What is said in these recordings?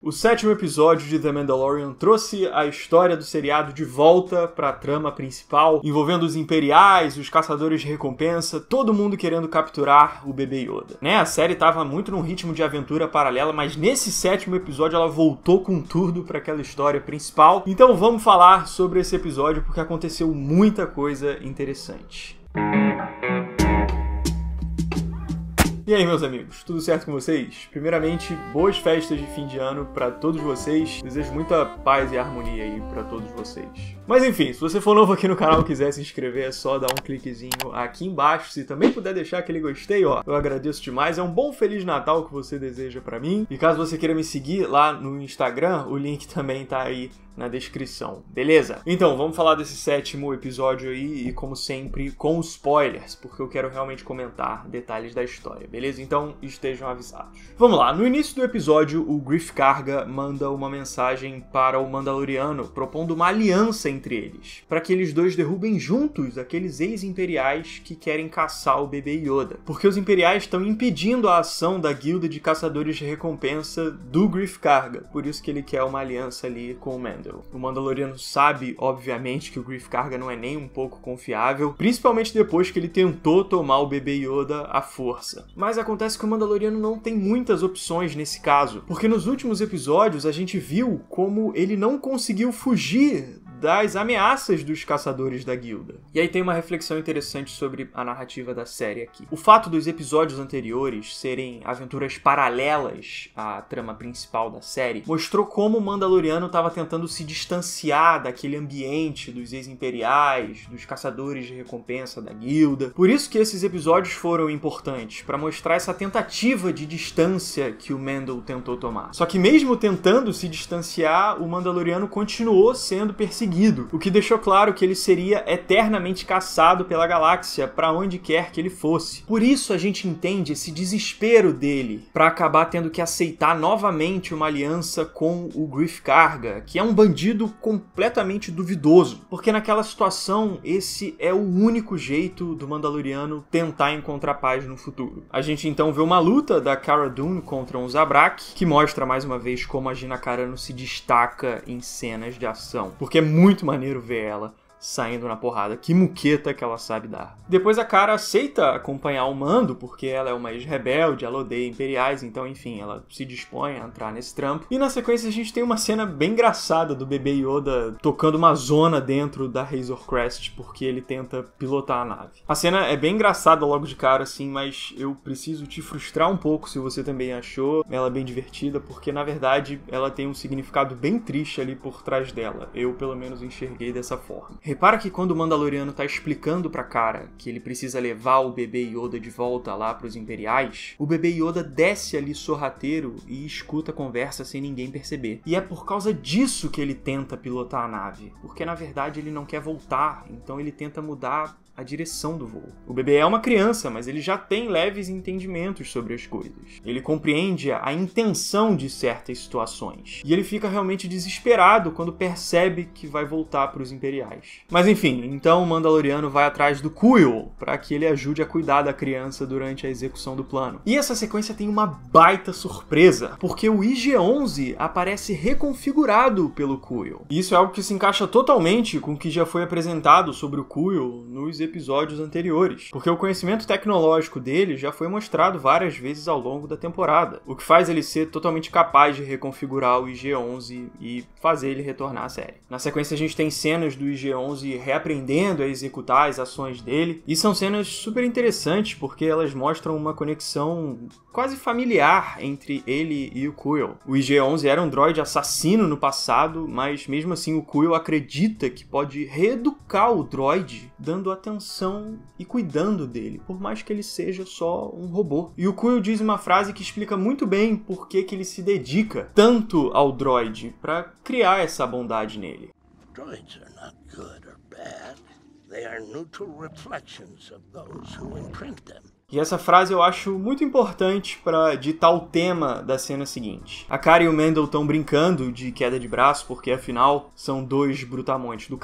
O 7º episódio de The Mandalorian trouxe a história do seriado de volta para a trama principal, envolvendo os Imperiais, os Caçadores de Recompensa, todo mundo querendo capturar o bebê Yoda. A série estava muito num ritmo de aventura paralela, mas nesse 7º episódio ela voltou com tudo para aquela história principal. Então vamos falar sobre esse episódio porque aconteceu muita coisa interessante. E aí, meus amigos, tudo certo com vocês? Primeiramente, boas festas de fim de ano pra todos vocês. Desejo muita paz e harmonia aí pra todos vocês. Mas enfim, se você for novo aqui no canal e quiser se inscrever, é só dar um cliquezinho aqui embaixo. Se também puder deixar aquele gostei, ó, eu agradeço demais. É um bom Feliz Natal que você deseja pra mim. E caso você queira me seguir lá no Instagram, o link também tá aí na descrição, beleza? Então, vamos falar desse 7º episódio aí e, como sempre, com spoilers, porque eu quero realmente comentar detalhes da história, beleza? Então, estejam avisados. Vamos lá, no início do episódio, o Greef Karga manda uma mensagem para o Mandaloriano, propondo uma aliança entre eles, para que eles dois derrubem juntos aqueles ex-imperiais que querem caçar o bebê Yoda, porque os imperiais estão impedindo a ação da guilda de caçadores de recompensa do Greef Karga, por isso que ele quer uma aliança ali com o Mando. O Mandaloriano sabe, obviamente, que o Greef Karga não é nem um pouco confiável, principalmente depois que ele tentou tomar o bebê Yoda à força. Mas acontece que o Mandaloriano não tem muitas opções nesse caso, porque nos últimos episódios a gente viu como ele não conseguiu fugir das ameaças dos caçadores da guilda. E aí tem uma reflexão interessante sobre a narrativa da série aqui. O fato dos episódios anteriores serem aventuras paralelas à trama principal da série mostrou como o Mandaloriano estava tentando se distanciar daquele ambiente dos ex-imperiais, dos caçadores de recompensa da guilda. Por isso que esses episódios foram importantes, para mostrar essa tentativa de distância que o Mando tentou tomar. Só que mesmo tentando se distanciar, o Mandaloriano continuou sendo perseguido, o que deixou claro que ele seria eternamente caçado pela galáxia para onde quer que ele fosse. Por isso a gente entende esse desespero dele para acabar tendo que aceitar novamente uma aliança com o Greef Karga, que é um bandido completamente duvidoso, porque naquela situação esse é o único jeito do Mandaloriano tentar encontrar paz no futuro. A gente então vê uma luta da Cara Dune contra um Zabrak, que mostra mais uma vez como a Gina Carano se destaca em cenas de ação, porque é muito maneiro ver ela saindo na porrada. Que muqueta que ela sabe dar. Depois a Cara aceita acompanhar o Mando, porque ela é uma ex-rebelde, ela odeia imperiais, então enfim, ela se dispõe a entrar nesse trampo. E na sequência a gente tem uma cena bem engraçada do bebê Yoda tocando uma zona dentro da Razor Crest, porque ele tenta pilotar a nave. A cena é bem engraçada logo de cara, assim, mas eu preciso te frustrar um pouco se você também achou ela bem divertida, porque na verdade ela tem um significado bem triste ali por trás dela. Eu pelo menos enxerguei dessa forma. Repara que quando o Mandaloriano tá explicando pra Cara que ele precisa levar o bebê Yoda de volta lá pros Imperiais, o bebê Yoda desce ali sorrateiro e escuta a conversa sem ninguém perceber. E é por causa disso que ele tenta pilotar a nave, porque na verdade ele não quer voltar, então ele tenta mudar a direção do voo. O bebê é uma criança, mas ele já tem leves entendimentos sobre as coisas. Ele compreende a intenção de certas situações. E ele fica realmente desesperado quando percebe que vai voltar para os Imperiais. Mas enfim, então o Mandaloriano vai atrás do Kuiil para que ele ajude a cuidar da criança durante a execução do plano. E essa sequência tem uma baita surpresa, porque o IG-11 aparece reconfigurado pelo Kuiil. E isso é algo que se encaixa totalmente com o que já foi apresentado sobre o Kuiil nos episódios anteriores, porque o conhecimento tecnológico dele já foi mostrado várias vezes ao longo da temporada, o que faz ele ser totalmente capaz de reconfigurar o IG-11 e fazer ele retornar à série. Na sequência a gente tem cenas do IG-11 reaprendendo a executar as ações dele, e são cenas super interessantes porque elas mostram uma conexão quase familiar entre ele e o Kuiil. O IG-11 era um droide assassino no passado, mas mesmo assim o Kuiil acredita que pode reeducar o droide dando atenção e cuidando dele, por mais que ele seja só um robô. E o Kuiil diz uma frase que explica muito bem por que ele se dedica tanto ao droide para criar essa bondade nele. Droids are not good or bad. They are neutral reflections of those who imprint them. E essa frase eu acho muito importante para ditar o tema da cena seguinte. A Cara e o Mendel estão brincando de queda de braço, porque afinal são dois brutamontes do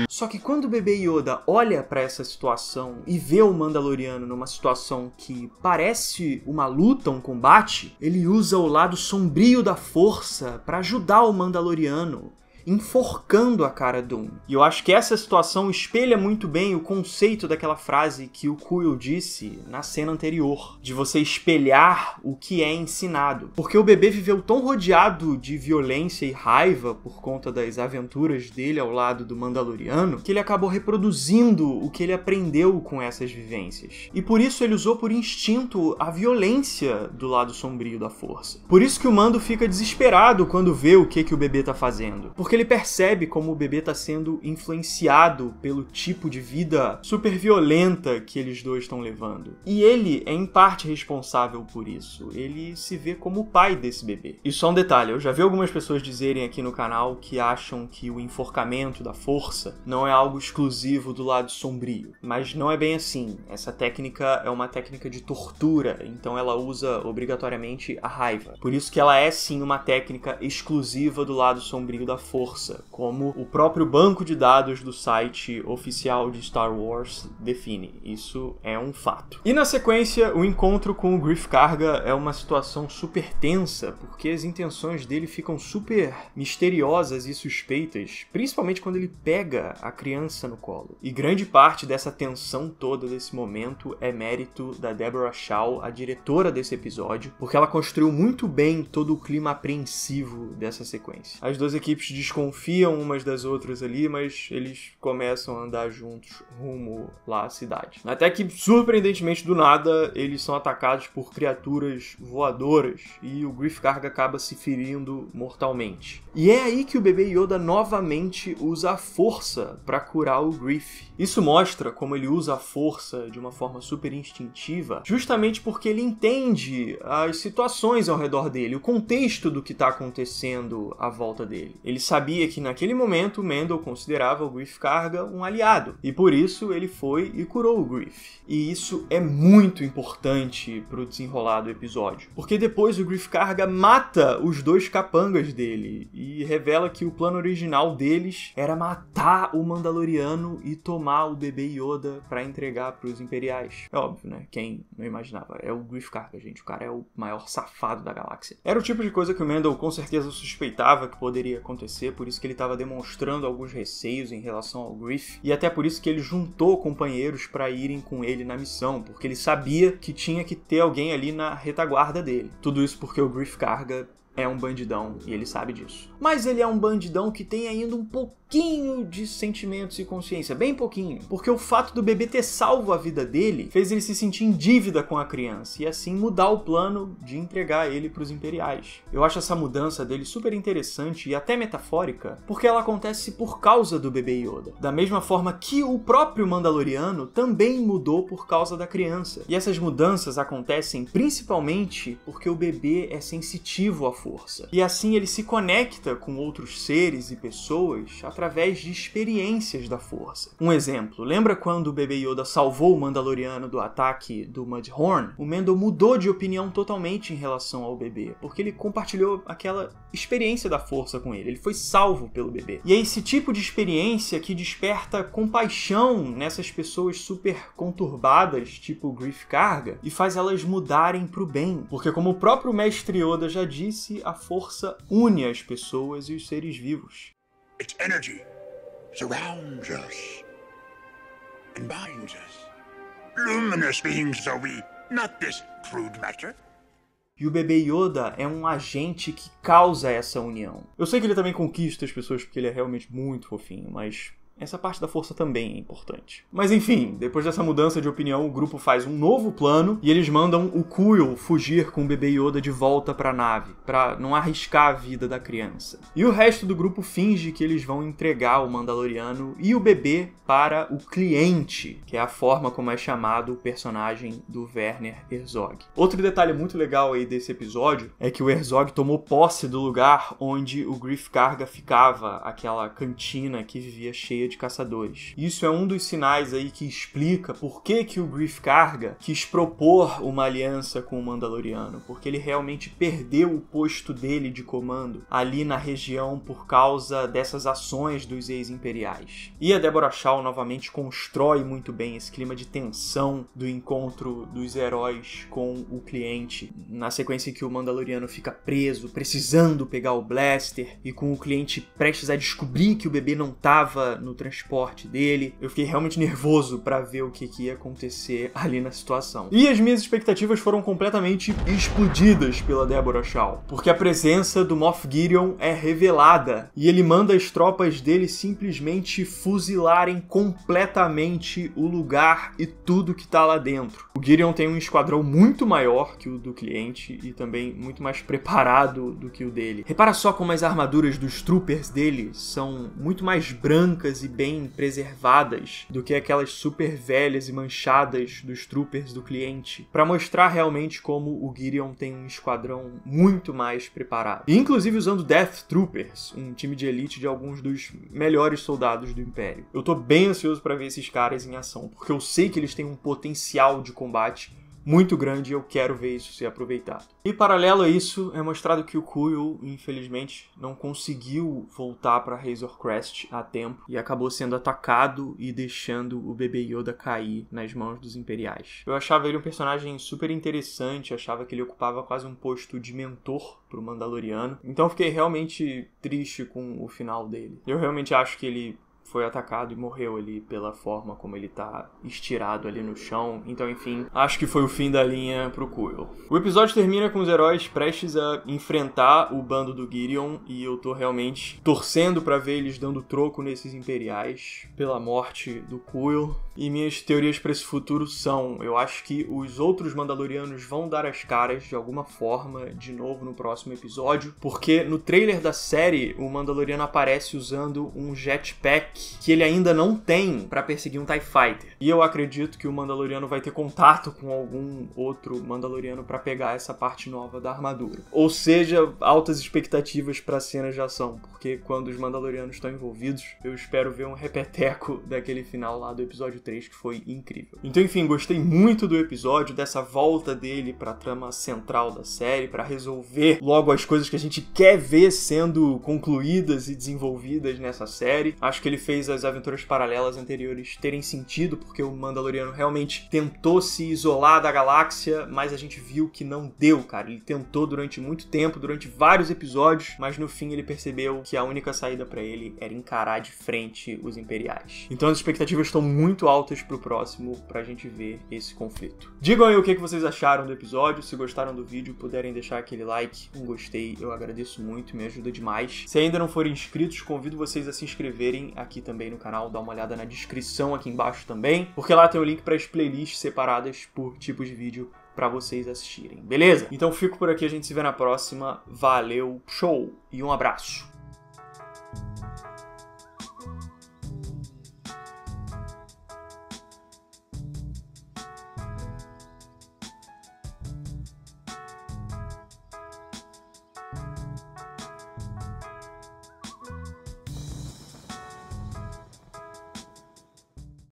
Só que quando o bebê Yoda olha para essa situação e vê o Mandaloriano numa situação que parece uma luta, um combate, ele usa o lado sombrio da força para ajudar o Mandaloriano, enforcando a Cara Dune. E eu acho que essa situação espelha muito bem o conceito daquela frase que o Kuiil disse na cena anterior, de você espelhar o que é ensinado. Porque o bebê viveu tão rodeado de violência e raiva por conta das aventuras dele ao lado do Mandaloriano, que ele acabou reproduzindo o que ele aprendeu com essas vivências. E por isso ele usou por instinto a violência do lado sombrio da força. Por isso que o Mando fica desesperado quando vê o que o bebê tá fazendo. Porque ele percebe como o bebê está sendo influenciado pelo tipo de vida super violenta que eles dois estão levando. E ele é em parte responsável por isso. Ele se vê como o pai desse bebê. E só um detalhe, eu já vi algumas pessoas dizerem aqui no canal que acham que o enforcamento da força não é algo exclusivo do lado sombrio. Mas não é bem assim. Essa técnica é uma técnica de tortura, então ela usa obrigatoriamente a raiva. Por isso que ela é sim uma técnica exclusiva do lado sombrio da força, como o próprio banco de dados do site oficial de Star Wars define. Isso é um fato. E na sequência, o encontro com o Greef Karga é uma situação super tensa, porque as intenções dele ficam super misteriosas e suspeitas, principalmente quando ele pega a criança no colo. E grande parte dessa tensão toda desse momento é mérito da Deborah Chow, a diretora desse episódio, porque ela construiu muito bem todo o clima apreensivo dessa sequência. As duas equipes desconfiam umas das outras ali, mas eles começam a andar juntos rumo lá à cidade. Até que, surpreendentemente, do nada, eles são atacados por criaturas voadoras e o Greef Karga acaba se ferindo mortalmente. E é aí que o bebê Yoda novamente usa a força para curar o Greef. Isso mostra como ele usa a força de uma forma super instintiva, justamente porque ele entende as situações ao redor dele, o contexto do que está acontecendo à volta dele. Ele sabia que naquele momento o Mendel considerava o Greef Karga um aliado, e por isso ele foi e curou o Greef. E isso é muito importante pro desenrolar do episódio, porque depois o Greef Karga mata os dois capangas dele e revela que o plano original deles era matar o Mandaloriano e tomar o bebê Yoda pra entregar pros Imperiais. É óbvio, né? Quem não imaginava? É o Greef Karga, gente. O cara é o maior safado da galáxia. Era o tipo de coisa que o Mendel com certeza suspeitava que poderia acontecer, por isso que ele estava demonstrando alguns receios em relação ao Greef, e até por isso que ele juntou companheiros para irem com ele na missão, porque ele sabia que tinha que ter alguém ali na retaguarda dele. Tudo isso porque o Greef Karga é um bandidão e ele sabe disso. Mas ele é um bandidão que tem ainda um pouquinho de sentimentos e consciência, bem pouquinho, porque o fato do bebê ter salvo a vida dele fez ele se sentir em dívida com a criança e assim mudar o plano de entregar ele para os Imperiais. Eu acho essa mudança dele super interessante e até metafórica, porque ela acontece por causa do bebê Yoda, da mesma forma que o próprio Mandaloriano também mudou por causa da criança. E essas mudanças acontecem principalmente porque o bebê é sensitivo à força. E assim ele se conecta com outros seres e pessoas através de experiências da força. Um exemplo, lembra quando o bebê Yoda salvou o Mandaloriano do ataque do Mudhorn? O Mendel mudou de opinião totalmente em relação ao bebê, porque ele compartilhou aquela experiência da força com ele. Ele foi salvo pelo bebê. E é esse tipo de experiência que desperta compaixão nessas pessoas super conturbadas, tipo o Greef Karga, e faz elas mudarem pro bem. Porque como o próprio mestre Yoda já disse, a força une as pessoas e os seres vivos. Its energy surrounds us and binds us. Luminous beings are we, not this crude matter. E o bebê Yoda é um agente que causa essa união. Eu sei que ele também conquista as pessoas porque ele é realmente muito fofinho, mas essa parte da força também é importante. Mas enfim, depois dessa mudança de opinião, o grupo faz um novo plano e eles mandam o Kuiil fugir com o bebê Yoda de volta pra nave, pra não arriscar a vida da criança. E o resto do grupo finge que eles vão entregar o Mandaloriano e o bebê para o cliente, que é a forma como é chamado o personagem do Werner Herzog. Outro detalhe muito legal aí desse episódio é que o Herzog tomou posse do lugar onde o Greef Karga ficava, aquela cantina que vivia cheia companhia de caçadores. Isso é um dos sinais aí que explica por que o Greef Karga quis propor uma aliança com o Mandaloriano, porque ele realmente perdeu o posto dele de comando ali na região por causa dessas ações dos ex-imperiais. E a Deborah Shaw novamente constrói muito bem esse clima de tensão do encontro dos heróis com o cliente, na sequência em que o Mandaloriano fica preso, precisando pegar o blaster, e com o cliente prestes a descobrir que o bebê não estava no transporte dele. Eu fiquei realmente nervoso para ver o que ia acontecer ali na situação. E as minhas expectativas foram completamente explodidas pela Deborah Shaw, porque a presença do Moff Gideon é revelada, e ele manda as tropas dele simplesmente fuzilarem completamente o lugar e tudo que tá lá dentro. O Gideon tem um esquadrão muito maior que o do cliente e também muito mais preparado do que o dele. Repara só como as armaduras dos troopers dele são muito mais brancas e bem preservadas do que aquelas super velhas e manchadas dos troopers do cliente, para mostrar realmente como o Gideon tem um esquadrão muito mais preparado. E inclusive usando Death Troopers, um time de elite de alguns dos melhores soldados do Império. Eu tô bem ansioso para ver esses caras em ação, porque eu sei que eles têm um potencial de combate muito grande e eu quero ver isso ser aproveitado. E paralelo a isso, é mostrado que o Kuiil, infelizmente, não conseguiu voltar para Razor Crest a tempo e acabou sendo atacado e deixando o bebê Yoda cair nas mãos dos Imperiais. Eu achava ele um personagem super interessante, achava que ele ocupava quase um posto de mentor pro Mandaloriano, então fiquei realmente triste com o final dele. Eu realmente acho que ele foi atacado e morreu ali pela forma como ele tá estirado ali no chão. Então, enfim, acho que foi o fim da linha pro Kuiil. O episódio termina com os heróis prestes a enfrentar o bando do Gideon e eu tô realmente torcendo pra ver eles dando troco nesses Imperiais pela morte do Kuiil. E minhas teorias pra esse futuro são: eu acho que os outros Mandalorianos vão dar as caras de alguma forma de novo no próximo episódio, porque no trailer da série o Mandaloriano aparece usando um jetpack que ele ainda não tem pra perseguir um TIE Fighter. E eu acredito que o Mandaloriano vai ter contato com algum outro Mandaloriano pra pegar essa parte nova da armadura. Ou seja, altas expectativas pra cenas de ação, porque quando os Mandalorianos estão envolvidos, eu espero ver um repeteco daquele final lá do episódio 3, que foi incrível. Então, enfim, gostei muito do episódio, dessa volta dele pra trama central da série, pra resolver logo as coisas que a gente quer ver sendo concluídas e desenvolvidas nessa série. Acho que ele fez as aventuras paralelas anteriores terem sentido, porque o Mandaloriano realmente tentou se isolar da galáxia, mas a gente viu que não deu, cara. Ele tentou durante muito tempo, durante vários episódios, mas no fim ele percebeu que a única saída pra ele era encarar de frente os Imperiais. Então as expectativas estão muito altas pro próximo, pra gente ver esse conflito. Digam aí o que vocês acharam do episódio, se gostaram do vídeo, puderem deixar aquele like, um gostei, eu agradeço muito, me ajuda demais. Se ainda não forem inscritos, convido vocês a se inscreverem aqui também no canal, dá uma olhada na descrição aqui embaixo também, porque lá tem o link para as playlists separadas por tipo de vídeo para vocês assistirem, beleza? Então fico por aqui, a gente se vê na próxima, valeu, show e um abraço!